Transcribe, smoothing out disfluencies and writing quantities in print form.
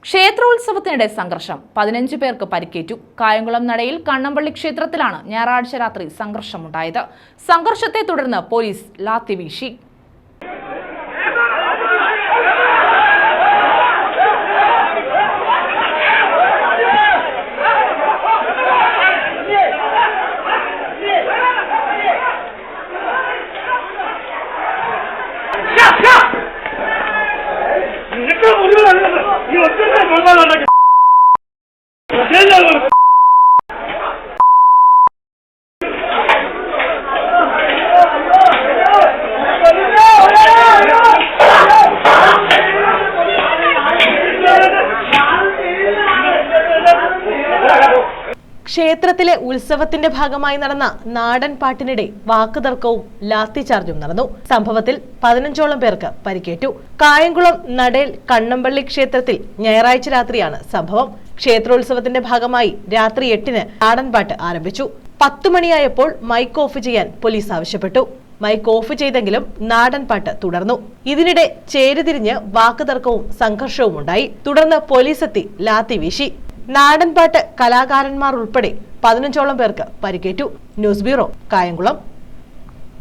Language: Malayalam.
ക്ഷേത്രോത്സവത്തിനിടെ സംഘർഷം, 15 പേർക്ക് പരിക്കേറ്റു. കായംകുളം നടയിൽ കണ്ണമ്പള്ളി ക്ഷേത്രത്തിലാണ് ഞായറാഴ്ച രാത്രി സംഘർഷമുണ്ടായത്. സംഘർഷത്തെ തുടർന്ന് പോലീസ് ലാത്തി വീശി. ക്ഷേത്രത്തിലെ ഉത്സവത്തിന്റെ ഭാഗമായി നടന്ന നാടൻ പാട്ടിനിടെ വാക്കുതർക്കവും ലാത്തിചാർജും നടന്നു. സംഭവത്തിൽ 15ഓളം പേർക്ക് പരിക്കേറ്റു. കായംകുളം നടേൽ കണ്ണമ്പള്ളി ക്ഷേത്രത്തിൽ ഞായറാഴ്ച രാത്രിയാണ് സംഭവം. ക്ഷേത്രോത്സവത്തിന്റെ ഭാഗമായി രാത്രി 8-ന് നാടൻ പാട്ട് ആരംഭിച്ചു. 10 മണിയായപ്പോൾ മൈക്ക് ഓഫ് ചെയ്യാൻ പോലീസ് ആവശ്യപ്പെട്ടു. മൈക്ക് ഓഫ് ചെയ്തെങ്കിലും നാടൻ പാട്ട് തുടർന്നു. ഇതിനിടെ ചേരിതിരിഞ്ഞ് വാക്കുതർക്കവും സംഘർഷവും ഉണ്ടായി. തുടർന്ന് പോലീസ് എത്തി ലാത്തി വീശി. നാടൻപാട്ട് കലാകാരന്മാർ ഉൾപ്പെടെ 15ഓളം പേർക്ക് പരിക്കേറ്റു. News bureau, Kayamkulam.